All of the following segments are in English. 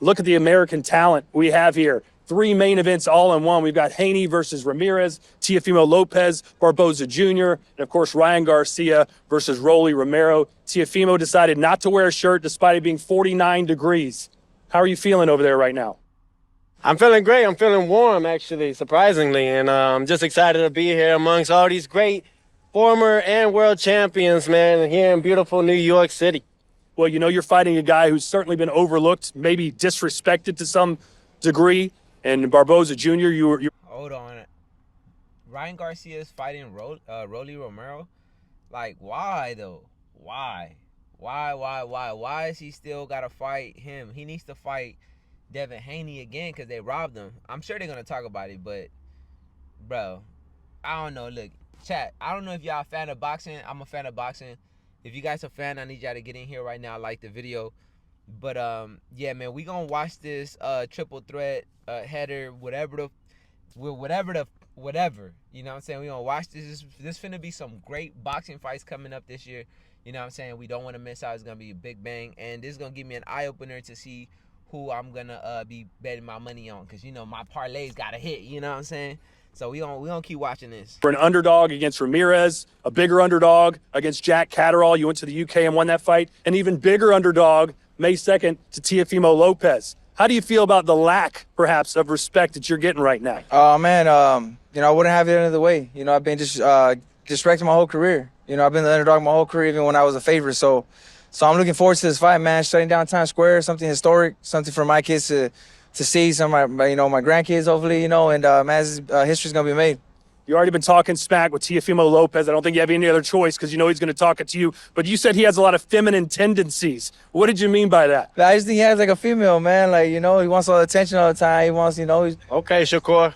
Look at the American talent we have here. 3 main events all in one. We've got Haney versus Ramirez, Teofimo Lopez, Barboza Jr., and of course Ryan Garcia versus Rolly Romero. Teofimo decided not to wear a shirt despite it being 49 degrees. How are you feeling over there right now? I'm feeling great. I'm feeling warm, actually, surprisingly. And I'm just excited to be here amongst all these great former and world champions, man, here in beautiful New York City. Well, you know, you're fighting a guy who's certainly been overlooked, maybe disrespected to some degree. And Barboza Jr., you Hold on. Ryan Garcia is fighting Rolly Romero? Like, why, though? Why? Why is he still got to fight him? He needs to fight Devin Haney again because they robbed him. I'm sure they're going to talk about it, but, bro, I don't know. Look, chat, I don't know if y'all a fan of boxing. I'm a fan of boxing. If you guys are a fan, I need y'all to get in here right now, like the video. But, yeah, man, we going to watch this triple threat header, whatever. You know what I'm saying? We going to watch this. This finna be some great boxing fights coming up this year. You know what I'm saying? We don't want to miss out. It's going to be a big bang. And this is going to give me an eye-opener to see who I'm going to be betting my money on. Because, you know, my parlays got to hit. You know what I'm saying? So we gonna keep watching this. For an underdog against Ramirez, a bigger underdog against Jack Catterall. You went to the UK and won that fight. An even bigger underdog, May 2nd, to Teofimo Lopez. How do you feel about the lack, perhaps, of respect that you're getting right now? Man, you know, I wouldn't have it any other way. You know, I've been disrespected my whole career. You know, I've been the underdog my whole career, even when I was a favorite. So I'm looking forward to this fight, man. Shutting down Times Square, something historic, something for my kids to see, some of my grandkids, hopefully, you know, and man, history's gonna be made. You already been talking smack with Teofimo Lopez. I don't think you have any other choice because you know he's going to talk it to you. But you said he has a lot of feminine tendencies. What did you mean by that? I just think he has like a female, man. Like, you know, he wants all the attention all the time. He wants, you know, Okay, Shakur.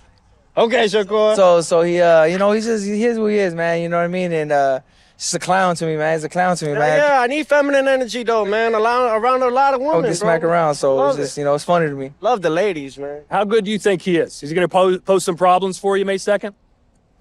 So he, you know, he is who he is, man. You know what I mean? And just a clown to me, man. He's a clown to me, man. Yeah, I need feminine energy, though, man, around a lot of women, get smacked around, so Love it's just, you know, it's funny to me. Love the ladies, man. How good do you think he is? Is he going to pose some problems for you May 2nd?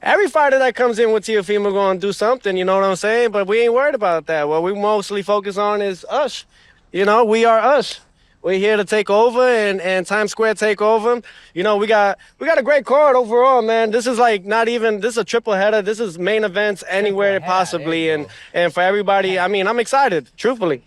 Every fighter that comes in with Teofimo going to do something, you know what I'm saying? But we ain't worried about that. What we mostly focus on is us. You know, we are us. We're here to take over and Times Square take over. You know, we got a great card overall, man. This is like this is a triple header. This is main events anywhere possibly. And for everybody, I mean, I'm excited, truthfully.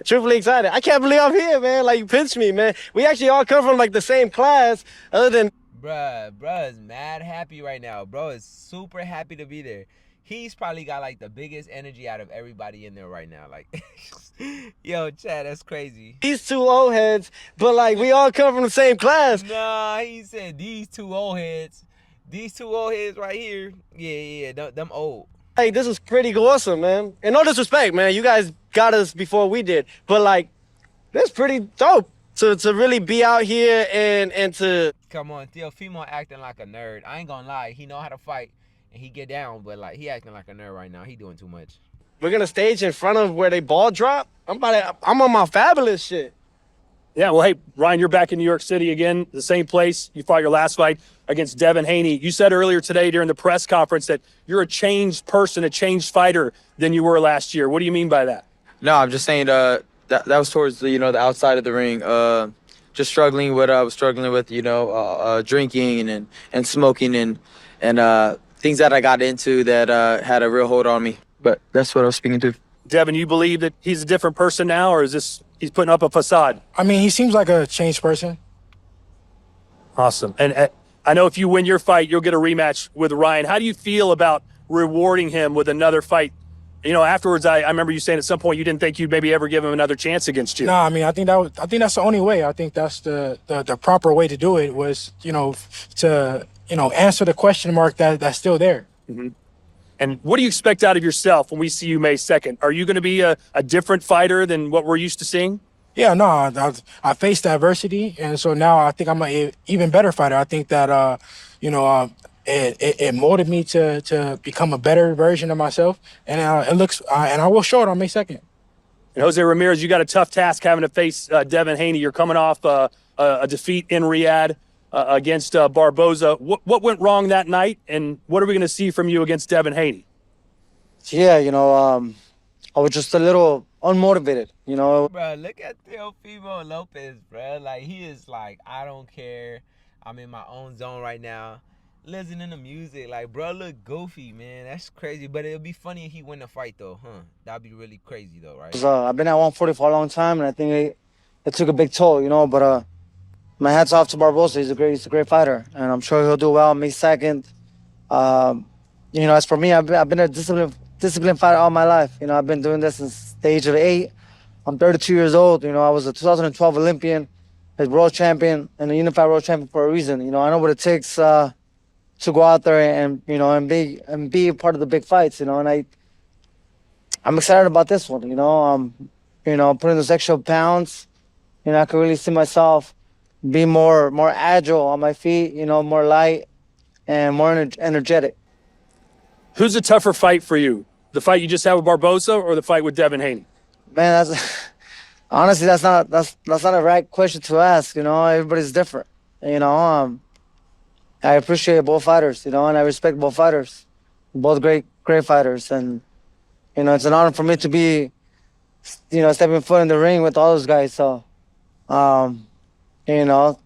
Truthfully excited. I can't believe I'm here, man. Like, you pinched me, man. We actually all come from like the same class other than... Bruh is mad happy right now. Bro is super happy to be there. He's probably got like the biggest energy out of everybody in there right now. Like, yo, Chad, that's crazy. These two old heads, but like we all come from the same class. Nah, he said these two old heads. These two old heads right here. Yeah, them old. Like, this is pretty awesome, man. And no disrespect, man. You guys got us before we did. But like, that's pretty dope. To really be out here and to... Come on, Teofimo acting like a nerd. I ain't gonna lie. He know how to fight and he get down, but like he acting like a nerd right now. He doing too much. We're gonna stage in front of where they ball drop. I'm on my fabulous shit. Yeah, well, hey, Ryan, you're back in New York City again, the same place you fought your last fight against Devin Haney. You said earlier today during the press conference that you're a changed person, a changed fighter than you were last year. What do you mean by that? No, I'm just saying that was towards the, you know, the outside of the ring. Just struggling what I was struggling with, you know, drinking and smoking and things that I got into that had a real hold on me. But that's what I was speaking to. Devin, you believe that he's a different person now, or is this he's putting up a facade? I mean, he seems like a changed person. Awesome. And I know if you win your fight, you'll get a rematch with Ryan. How do you feel about rewarding him with another fight? You know, afterwards, I remember you saying at some point you didn't think you'd maybe ever give him another chance against you. No, I mean, I think that's the only way. I think that's the proper way to do it was, you know, to, you know, answer the question mark that's still there. Mm-hmm. And what do you expect out of yourself when we see you May 2nd? Are you going to be a different fighter than what we're used to seeing? Yeah, no, I faced adversity, and so now I think I'm an even better fighter. I think that, you know, it molded me to become a better version of myself, and it looks, and I will show it on May 2nd. And Jose Ramirez, you got a tough task having to face Devin Haney. You're coming off a defeat in Riyadh against Barboza. What went wrong that night, and what are we going to see from you against Devin Haney? Yeah, you know, I was just a little unmotivated, you know. Bro, look at Teofimo Lopez, bro. Like, he is like, I don't care. I'm in my own zone right now. Listening to music. Like, bro, look goofy, man. That's crazy. But it'll be funny if he win the fight, though, huh? That'd be really crazy, though, right? I've been at 140 for a long time, and I think it took a big toll, you know. But my hats off to Barbosa. He's a great fighter, and I'm sure he'll do well May 2nd. You know, as for me, I've been a disciplined fighter all my life. You know, I've been doing this since the age of 8. I'm 32 years old. You know, I was a 2012 Olympian, a world champion, and a unified world champion for a reason. You know, I know what it takes to go out there and you know and be a part of the big fights. You know, and I'm excited about this one. You know, putting those extra pounds. You know, I can really see myself be more agile on my feet. You know, more light and more energetic. Who's a tougher fight for you? The fight you just had with Barbosa or the fight with Devin Haney? Man, that's honestly that's not a right question to ask. You know, everybody's different. You know, I appreciate both fighters. You know, and I respect both fighters, both great fighters, and you know, it's an honor for me to be, you know, stepping foot in the ring with all those guys. So, you know,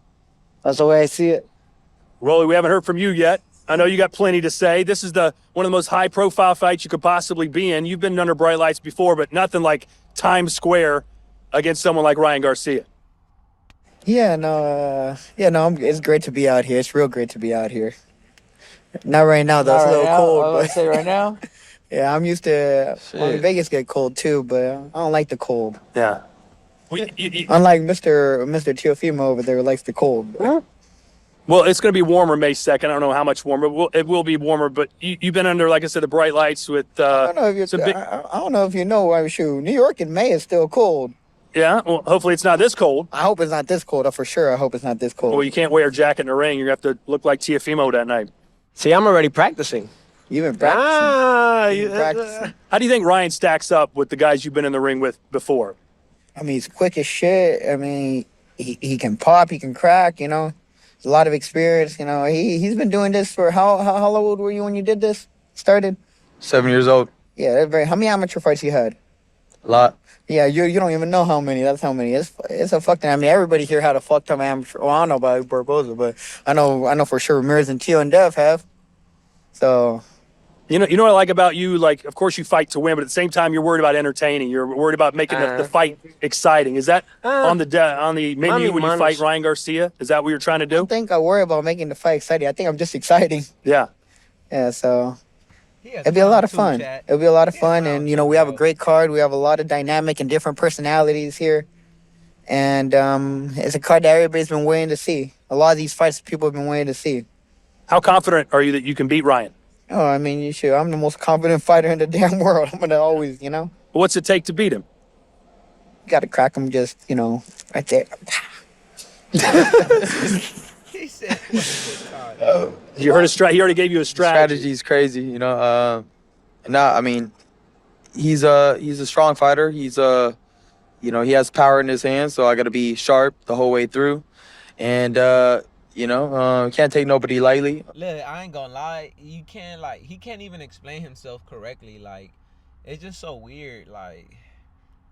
that's the way I see it. Rolly, we haven't heard from you yet. I know you got plenty to say. This is one of the most high-profile fights you could possibly be in. You've been under bright lights before, but nothing like Times Square against someone like Ryan Garcia. It's great to be out here. It's real great to be out here. Not right now, though. It's a little cold. I would say right now. Yeah, I'm used to. Well, Vegas get cold too, but I don't like the cold. Yeah. Unlike Mr. Teofimo over there, who likes the cold. Well, it's going to be warmer May 2nd. I don't know how much warmer. It will be warmer, but you've been under, like I said, the bright lights with. I don't know if you know. I'm sure New York in May is still cold. Yeah. Well, hopefully it's not this cold. I hope it's not this cold. For sure, I hope it's not this cold. Well, you can't wear a jacket in the ring. You're going to have to look like Teofimo that night. See, I'm already practicing. You've been practicing. You practicing. How do you think Ryan stacks up with the guys you've been in the ring with before? I mean, he's quick as shit. I mean, he can pop, he can crack. You know. A lot of experience, you know. He's been doing this for how old were you when you did this? Started? 7 years old. Yeah, that's very. How many amateur fights you had? A lot. Yeah, you don't even know how many. That's how many. It's a fuck ton. I mean, everybody here had a fuck ton of amateur. Well, I don't know about Barbosa, but I know for sure Ramirez and Teo and Dev have. So. You know what I like about you? Like, of course you fight to win, but at the same time you're worried about entertaining. You're worried about making the fight exciting. Is that on the menu when you fight Ryan Garcia? Is that what you're trying to do? I think I worry about making the fight exciting. I think I'm just exciting. Yeah. Yeah, so it'd be a lot of fun. It'll be a lot of fun, and you know we have a great card. We have a lot of dynamic and different personalities here, and it's a card that everybody's been waiting to see. A lot of these fights people have been waiting to see. How confident are you that you can beat Ryan? Oh, I mean, you should. I'm the most confident fighter in the damn world. I'm gonna always, you know. What's it take to beat him? You gotta crack him, just right there. He said, You heard his He already gave you a strategy. Strategy's crazy, you know. I mean, he's a strong fighter. He's you know, he has power in his hands, so I got to be sharp the whole way through, and you know, can't take nobody lightly. Look, I ain't gonna lie. He can't even explain himself correctly. Like, it's just so weird. Like,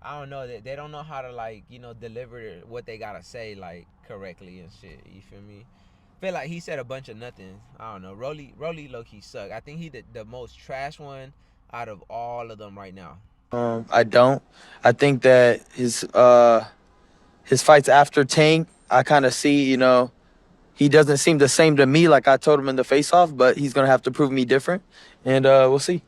I don't know. They don't know how to, like, you know, deliver what they gotta say, like, correctly and shit. You feel me? Feel like he said a bunch of nothing. I don't know. Rolly low-key suck. I think he the most trash one out of all of them right now. I don't. I think that his fights after Tank, I kind of see, you know, he doesn't seem the same to me like I told him in the face-off, but he's going to have to prove me different, and we'll see.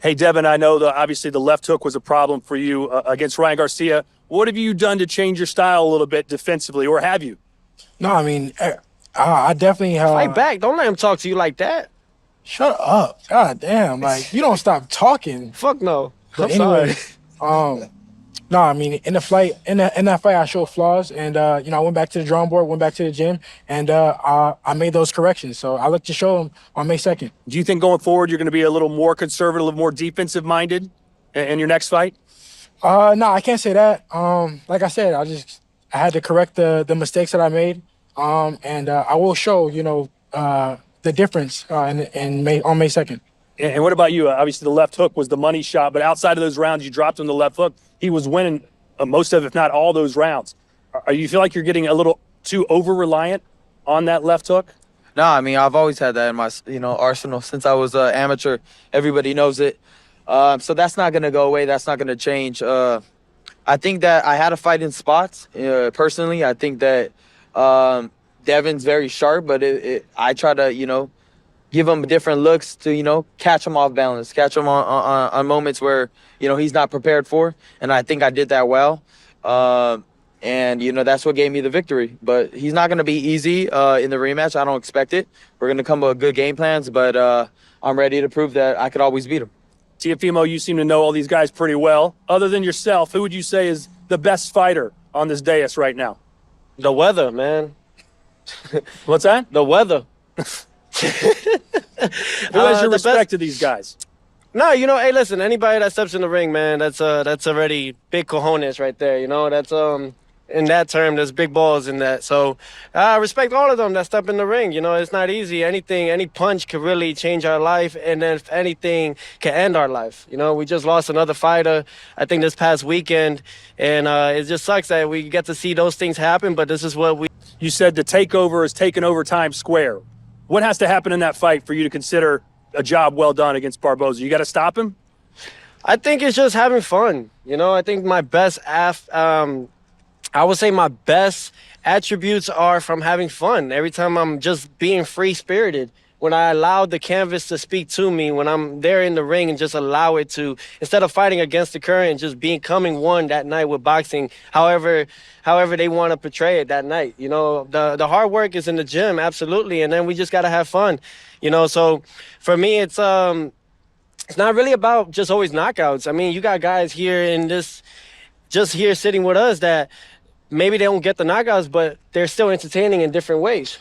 Hey, Devin, I know obviously the left hook was a problem for you against Ryan Garcia. What have you done to change your style a little bit defensively, or have you? No, I mean, I definitely have. Fight back. Don't let him talk to you like that. Shut up. God damn. Like, you don't stop talking. Fuck no. But I'm anyway, sorry. no, I mean, in that fight, I showed flaws, and you know, I went back to the drawing board, went back to the gym, and I made those corrections. So I look to show them on May 2nd. Do you think going forward you're going to be a little more conservative, a little more defensive minded in your next fight? No, I can't say that. Like I said, I had to correct the mistakes that I made, and I will show, you know, the difference on May 2nd. And what about you? Obviously, the left hook was the money shot, but outside of those rounds, you dropped him the left hook. He was winning most of, if not all, those rounds. Are you feel like you're getting a little too over reliant on that left hook? No, I mean, I've always had that in my, arsenal since I was an amateur. Everybody knows it. So that's not going to go away. That's not going to change. I think that I had to fight in spots. Personally, I think that Devin's very sharp, but I try to, give him different looks to, catch him off balance, catch him on moments where, he's not prepared for. And I think I did that well. And, that's what gave me the victory. But he's not going to be easy in the rematch. I don't expect it. We're going to come with good game plans, but I'm ready to prove that I could always beat him. Teofimo, you seem to know all these guys pretty well. Other than yourself, who would you say is the best fighter on this dais right now? The weather, man. What's that? The weather. Who has your the respect best- to these guys? No, hey, listen, anybody that steps in the ring, man, that's already big cojones right there. That's in that term, there's big balls in that. So I respect all of them that step in the ring. It's not easy. Any punch could really change our life, and then if anything can end our life. We just lost another fighter, I think, this past weekend, and it just sucks that we get to see those things happen, but this is what we... You said the takeover is taken over Times Square. What has to happen in that fight for you to consider a job well done against Barboza? You got to stop him? I think it's just having fun. I think my best I would say my best attributes are from having fun. Every time I'm just being free-spirited. When I allow the canvas to speak to me, when I'm there in the ring and just allow it to, instead of fighting against the current, just becoming one that night with boxing, however they want to portray it that night. The hard work is in the gym, absolutely, and then we just got to have fun. So for me, it's not really about just always knockouts. I mean, you got guys here just here sitting with us that maybe they don't get the knockouts, but they're still entertaining in different ways.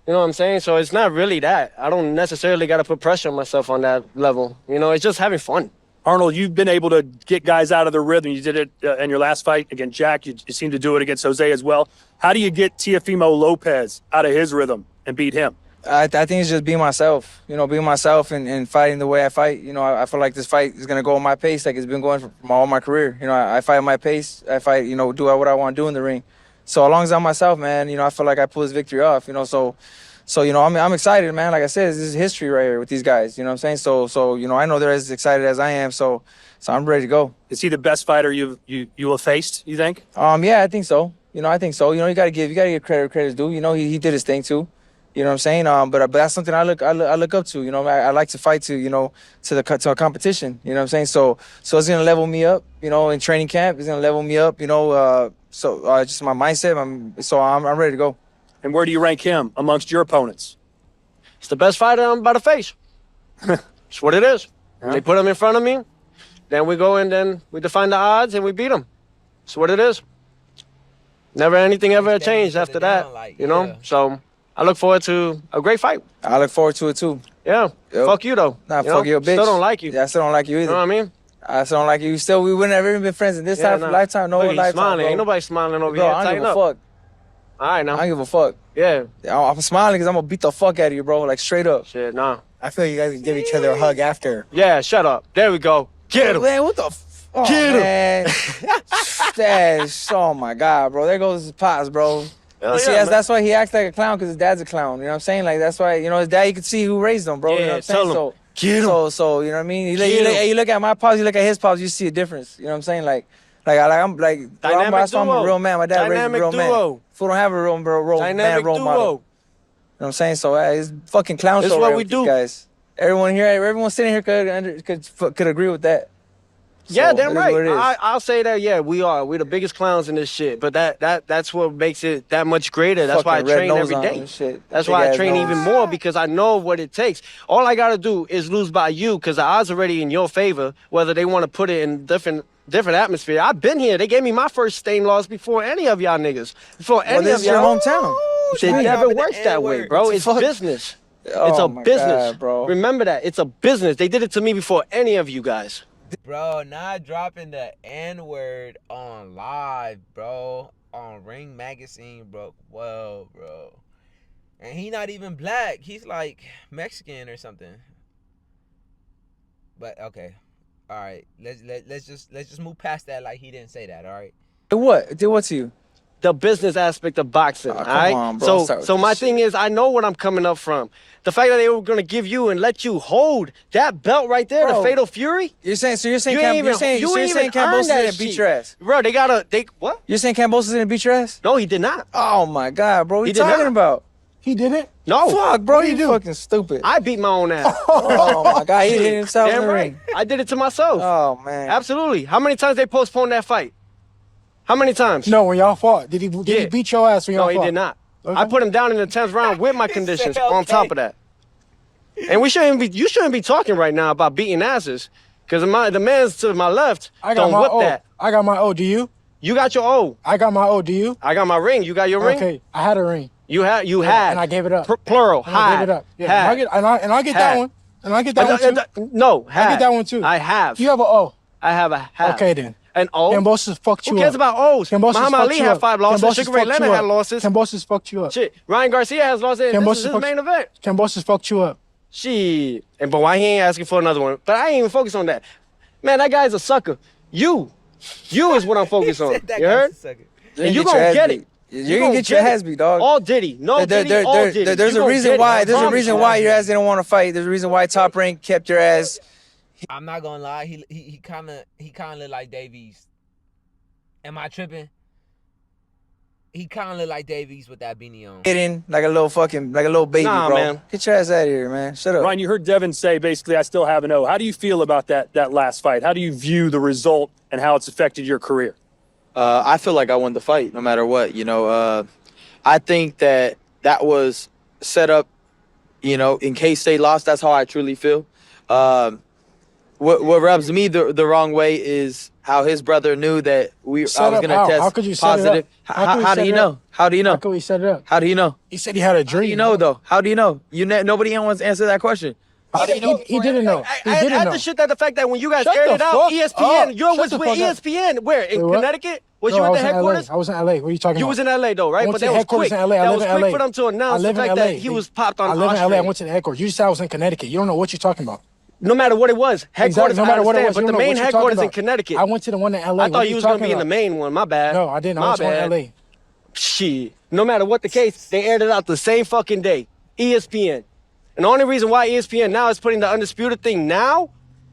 You know what I'm saying? So it's not really that. I don't necessarily got to put pressure on myself on that level. It's just having fun. Arnold, you've been able to get guys out of their rhythm. You did it in your last fight against Jack. You seem to do it against Jose as well. How do you get Teofimo Lopez out of his rhythm and beat him? I think it's just being myself, being myself and fighting the way I fight. I feel like this fight is going to go at my pace like it's been going for all my career. I fight at my pace. I fight, do what I want to do in the ring. So as long as I'm myself, man, I feel like I pull this victory off, So I'm excited, man. Like I said, this is history right here with these guys, you know what I'm saying? So I know they're as excited as I am, so I'm ready to go. Is he the best fighter you have faced, you think? Yeah, I think so. I think so. You got to give credit's due. He did his thing too. You know what I'm saying? But that's something I look up to. I like to fight to a competition. You know what I'm saying? So it's gonna level me up. In training camp, it's gonna level me up. Just my mindset. I'm ready to go. And where do you rank him amongst your opponents? It's the best fighter I'm about to face. It's what it is. Yeah. They put him in front of me, then we go and then we define the odds and we beat him. It's what it is. Never anything ever changed after that. Yeah. So I look forward to a great fight. I look forward to it too. Yeah. Yep. Fuck you though. Nah, fuck you, bitch. Still don't like you. Yeah, I still don't like you either. You know what I mean? I still don't like you. We wouldn't have even been friends in this lifetime. No Look, he's lifetime. smiling. Bro. Ain't nobody smiling over Bro, here. I don't Tighten give a up. fuck. All right now. I don't give a fuck. Yeah. I'm smiling because I'm gonna beat the fuck out of you, bro. Like straight up. Shit, nah. I feel you guys give each other a hug after. Yeah, shut up. There we go. Get him. Man, what the? Oh, Get him. man. Oh my God, bro. There goes his pops, bro. Hell See, yeah, that's why he acts like a clown, because his dad's a clown. You know what I'm saying? Like, that's why, his dad, you can see who raised him, bro. You know what I'm saying? tell him. So, Get him. So, you know what I mean? Get You look at my pops, you look at his pops, you see a difference. You know what I'm saying? I'm Dynamic that's why I'm a duo. real man. My dad raised a Dynamic real duo. man. Fool don't have a real man Dynamic role duo. model. You know what I'm saying? So, it's fucking clown This show is what right we with do. these guys. Everyone sitting here could agree with that. Yeah, So, damn it is what it is. right. I'll say that. Yeah, we are. We're the biggest clowns in this shit. But that's what makes it that much greater. That's why I Fucking red train nose every on day. and shit. That's Big why I ass train nose. even more, because I know what it takes. All I gotta do is lose by you, because the odds are already in your favor. Whether they want to put it in different atmosphere. I've been here. They gave me my first stain loss before any of y'all niggas. Before any This of is your y'all. hometown. It never dropping the works that way, N-word. bro. What the It's fuck? business. Oh It's a my business, God, bro. Remember that. It's a business. They did it to me before any of you guys. Bro, not dropping the N-word on live, bro. On Ring Magazine, bro. Whoa, bro. And he not even black. He's like Mexican or something. But okay, all right. Let's just move past that. Like he didn't say that. All right. What? Did what to you? The business aspect of boxing. Oh, all come right. on, bro. So my thing is, I know what I'm coming up from. The fact that they were gonna give you and let you hold that belt right there, Bro, the Fatal Fury. You're saying You ain't even Kambosos earned that didn't beat shit. your ass? Bro, they what? You're saying Kambosos didn't beat your ass? No, he did not. Oh my God, bro. What He you did talking not. about? He didn't. No. Fuck, bro. What'd he You do? fucking stupid. I beat my own ass. Oh my God, he hit himself in Damn the right. ring. I did it to myself. Oh man. Absolutely. How many times they postponed that fight? How many times? No, when y'all fought, did he Yeah. beat your ass when y'all No, fought? he did not. Okay. I put him down in the 10th round with my conditions said, on top okay. of that. And you shouldn't be talking right now about beating asses. Because the man's to my left I got don't my whip O. that. I got my O. Do you? You got your O. I got my O. Do you? I got my ring. You got your ring? Okay, I had a ring. You had. and I gave it up. Plural. And I Had. gave it up. Yeah, Had. and I get Had. that one. And I get that one too. No, had. I get that one too. I have. You have an O. I have a have. Okay then. An O? Kambosos fucked you Who up. cares about O's? Kambosos Muhammad fucked Ali you had up. 5 losses. Kambosos Sugar Ray fucked Leonard you had up. losses. Kambosos fucked you up. Shit. Ryan Garcia has losses. This Kambosos is his fucked- main event. Kambosos fucked you up. Shit. But why he ain't asking for another one? But I ain't even focused on that. Man, that guy's a sucker. You is what I'm focused on. That You guy's heard? a sucker. And you Get your gonna ass get beat. it. You're gonna get your ass beat, dog. All Diddy. No Diddy, all Diddy. There's You a gonna reason get it. why. I There's a promise reason you. why your ass didn't want to fight. There's a reason why Top Rank kept your ass I'm not gonna lie. He kind of look like Davies. Am I tripping? He kind of look like Davies with that beanie on. hidden like a little baby, Nah, bro. man. Get your ass out of here, man. Shut up. Ryan, you heard Devin say basically, I still have an O. How do you feel about that last fight? How do you view the result and how it's affected your career? I feel like I won the fight no matter what. I think that was set up, in case they lost. That's how I truly feel. What rubs me the wrong way is how his brother knew that I was Set up gonna how? test How could you set it positive. up? How could you How do set you it know? up? How do you know? How could we set it up? How do you know? He said he had a How dream. do you know though? How do you know? Nobody wants to answer that question. He didn't know. He didn't I know. the shit that the fact that when you guys Shut aired the it out, fuck ESPN, up. you Shut was the with fuck up. ESPN. Where? In Wait, what? Connecticut? Was No, you I at the was in LA. headquarters? I was in LA. What are you talking You about? was in LA though, I right? went But to that was headquarters quick. in LA. I That live was in quick LA. for them to I announce the live in fact LA. that he was popped on I live in LA. I Australia. went to the headquarters. You just said I was in Connecticut. You don't know what you're talking about. No matter what it was, headquarters, No matter what it was, but you the don't know main what you're headquarters talking in about. Connecticut. I went to the one in LA. I What thought are you was gonna be in the talking main one. My bad. about? No, I didn't. I My went to one bad. in LA. Shit. No matter what the case, they aired it out the same fucking day. ESPN. And the only reason why ESPN now is putting the Undisputed thing now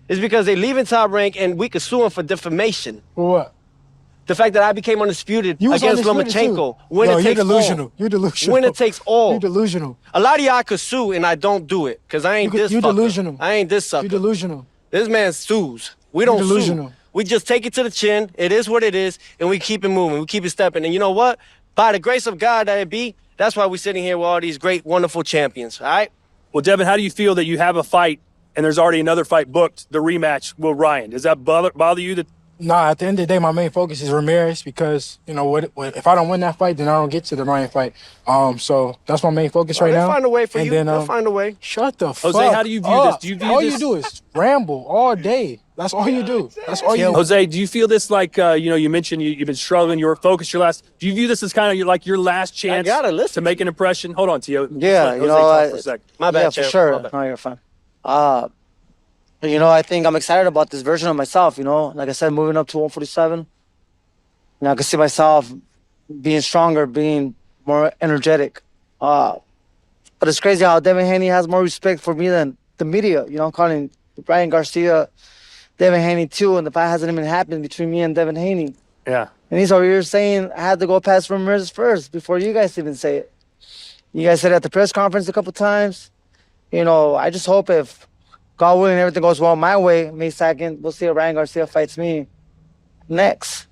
is because they leaving Top Rank and we could sue them for defamation. For what? The fact that I became undisputed You was against undisputed, Lomachenko. too. When No, it you're takes delusional. all. You're delusional. When it takes all. You're delusional. A lot of y'all could sue and I don't do it. Because I ain't this You're fucker. delusional. I ain't this sucker. You're delusional. This man sues. We don't delusional. sue. We just take it to the chin. It is what it is. And we keep it moving. We keep it stepping. And you know what? By the grace of God that it be, that's why we're sitting here with all these great, wonderful champions. All right? Well, Devin, how do you feel that you have a fight and there's already another fight booked, the rematch with Ryan? Does that bother you? Nah, at the end of the day, my main focus is Ramirez because, if I don't win that fight, then I don't get to the Ryan fight. So that's my main focus right They'll now. find a way for And you. then, They'll find a way. Shut the fuck Jose, how do you view up. this? Do you view all this- you do is ramble all day. That's all you do. That's all you do. Jose, do you feel this like, you mentioned you've been struggling, you were focused your last, do you view this as kind of like your last chance gotta listen. to make an impression? Hold on, Tio. Yeah, Let you Jose know, talk for a second. My bad, Yeah, for Chair. sure. My bad. No, you're fine. I think I'm excited about this version of myself, Like I said, moving up to 147. I can see myself being stronger, being more energetic. But it's crazy how Devin Haney has more respect for me than the media. I'm calling Ryan Garcia Devin Haney too, and the fight hasn't even happened between me and Devin Haney. Yeah. And he's over here saying I had to go past Ramirez first before you guys even say it. You guys said it at the press conference a couple times. I just hope if God willing everything goes well my way, May 2nd, we'll see if Ryan Garcia fights me next.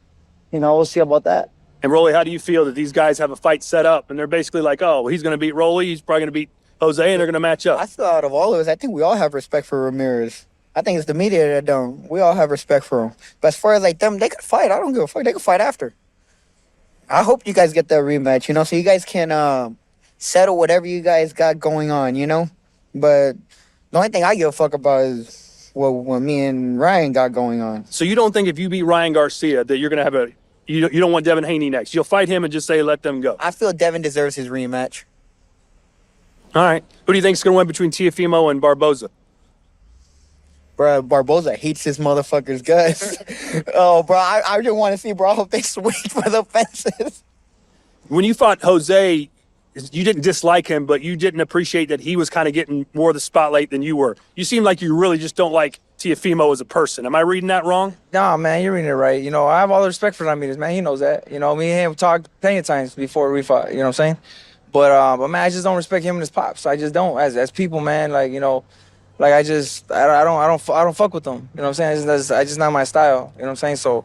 We'll see about that. And Rolly, how do you feel that these guys have a fight set up and they're basically like, oh, well, he's going to beat Rolly, he's probably going to beat Jose, and they're going to match up? I feel out of all of us, I think we all have respect for Ramirez. I think it's the media that don't. We all have respect for him. But as far as like them, they could fight. I don't give a fuck. They could fight after. I hope you guys get that rematch, so you guys can settle whatever you guys got going on, But the only thing I give a fuck about is what me and Ryan got going on. So you don't think if you beat Ryan Garcia that you're going to have you don't want Devin Haney next? You'll fight him and just say, let them go. I feel Devin deserves his rematch. All right. Who do you think is going to win between Teofimo and Barboza? Bro, Barboza hates his motherfucker's guts. Oh, bro, I just want to see, bro. I hope they swing for the fences. When you fought Jose, you didn't dislike him, but you didn't appreciate that he was kind of getting more of the spotlight than you were. You seem like you really just don't like Teofimo as a person. Am I reading that wrong? Nah, man, you're reading it right. You know, I have all the respect for Ramirez, man. He knows that. You know, me and him talked plenty of times before we fought. You know what I'm saying? But man, I just don't respect him and his pops. I just don't. As people, man, like, you know, like I don't fuck with them. You know what I'm saying? It's just not my style. You know what I'm saying? So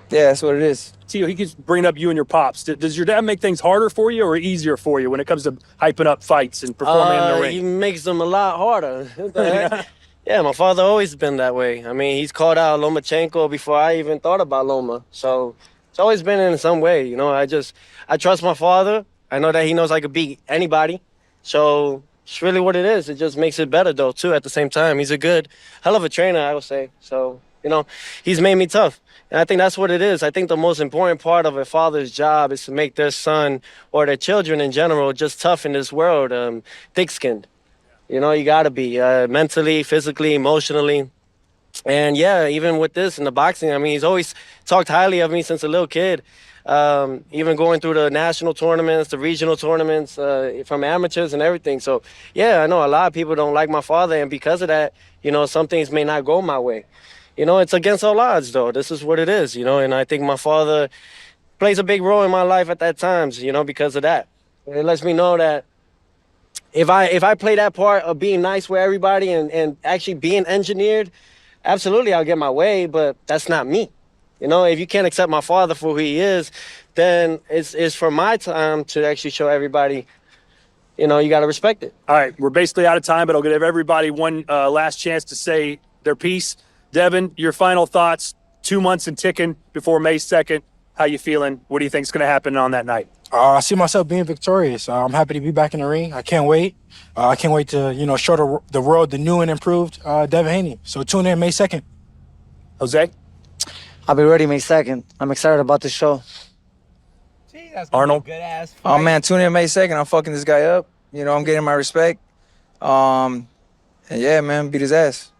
yeah, that's what it is. Tio, he keeps bringing up you and your pops. Does your dad make things harder for you or easier for you when it comes to hyping up fights and performing in the ring? He makes them a lot harder. What the heck? Yeah, my father always been that way. I mean, he's called out Lomachenko before I even thought about Loma. So it's always been in some way, you know. I trust my father. I know that he knows I could beat anybody. So it's really what it is. It just makes it better, though, too, at the same time. He's a good, hell of a trainer, I would say. So, you know, he's made me tough. And I think that's what it is. I think the most important part of a father's job is to make their son or their children in general just tough in this world, thick-skinned. You know, you got to be mentally, physically, emotionally. And, yeah, even with this in the boxing, I mean, he's always talked highly of me since a little kid. Even going through the national tournaments, the regional tournaments, from amateurs and everything. So, yeah, I know a lot of people don't like my father, and because of that, you know, some things may not go my way. You know, it's against all odds, though. This is what it is, you know, and I think my father plays a big role in my life at that times, you know, because of that. It lets me know that if I play that part of being nice with everybody and actually being engineered, absolutely I'll get my way, but that's not me. You know, if you can't accept my father for who he is, then it's for my time to actually show everybody, you know, you got to respect it. All right, we're basically out of time, but I'll give everybody one last chance to say their piece. Devin, your final thoughts, 2 months and ticking before May 2nd. How you feeling? What do you think is going to happen on that night? I see myself being victorious. I'm happy to be back in the ring. I can't wait. I can't wait to, you know, show the world the new and improved Devin Haney. So tune in May 2nd. Jose? I'll be ready May 2nd. I'm excited about the show. Gee, that's gonna Arnold? be a good ass fight. Oh man, tune in May 2nd. I'm fucking this guy up. You know, I'm getting my respect. And yeah, man, beat his ass.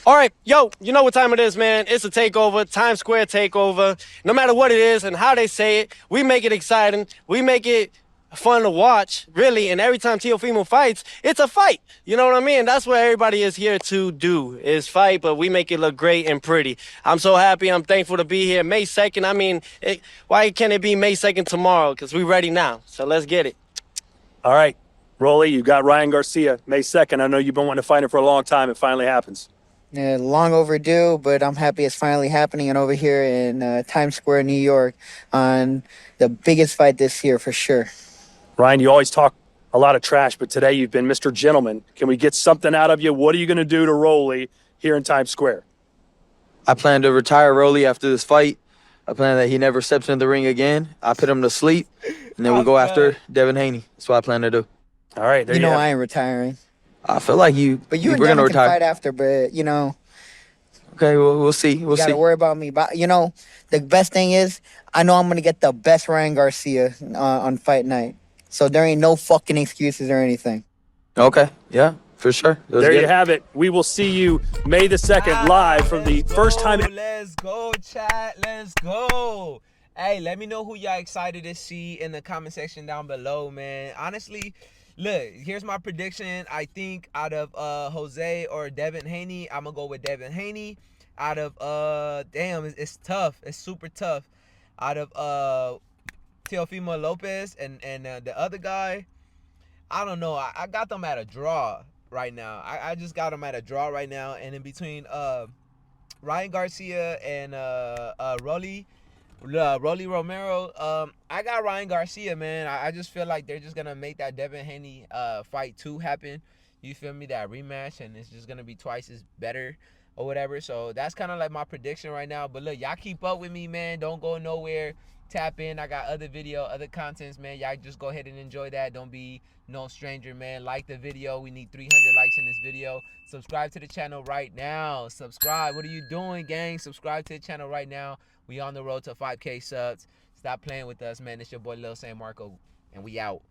All right, yo, you know what time it is, man. It's a takeover, Times Square takeover. No matter what it is and how they say it, we make it exciting. We make it fun to watch, really. And every time Teofimo fights, it's a fight. You know what I mean? That's what everybody is here to do, is fight, but we make it look great and pretty. I'm so happy. I'm thankful to be here. May 2nd, I mean, why can't it be May 2nd tomorrow? Because we're ready now. So let's get it. All right, Rolly, you got Ryan Garcia, May 2nd. I know you've been wanting to fight him for a long time. It finally happens. Yeah, long overdue, but I'm happy it's finally happening, and over here in Times Square, New York, on the biggest fight this year for sure. Ryan, you always talk a lot of trash, but today you've been Mr. Gentleman. Can we get something out of you? What are you going to do to Rolly here in Times Square? I plan to retire Rolly after this fight. I plan that he never steps in the ring again. I put him to sleep, and then we go after Devin Haney. That's what I plan to do. All right, there You you know have it. I ain't retiring. I feel like you. But you and we're gonna Devin can retire. fight after, but, you know, Okay, we'll see. We'll you got see. to worry about me. But, you know, the best thing is I know I'm going to get the best Ryan Garcia on fight night. So there ain't no fucking excuses or anything. Okay, yeah, for sure. Let's There get you it. have it. We will see you May the 2nd live from the first time. Let's go, chat. Let's go. Hey, let me know who y'all excited to see in the comment section down below, man. Honestly, look, here's my prediction. I think out of Jose or Devin Haney, I'm gonna go with Devin Haney. Out of damn, it's tough. It's super tough. Out of Teofimo Lopez and the other guy, I don't know. I got them at a draw right now. I just got them at a draw right now. And in between Ryan Garcia and Rolly Romero, I got Ryan Garcia, man. I just feel like they're just gonna make that Devin Haney fight 2 happen. You feel me? That rematch, and it's just gonna be twice as better or whatever. So that's kind of like my prediction right now. But look, y'all keep up with me, man. Don't go nowhere. Tap in. I got other video, other contents, man. Y'all just go ahead and enjoy that. Don't be no stranger, man. Like the video. We need 300 likes in this video. Subscribe to the channel right now. Subscribe. What are you doing, gang? Subscribe to the channel right now. We on the road to 5K subs. Stop playing with us, man. It's your boy Lil San Marco, and we out.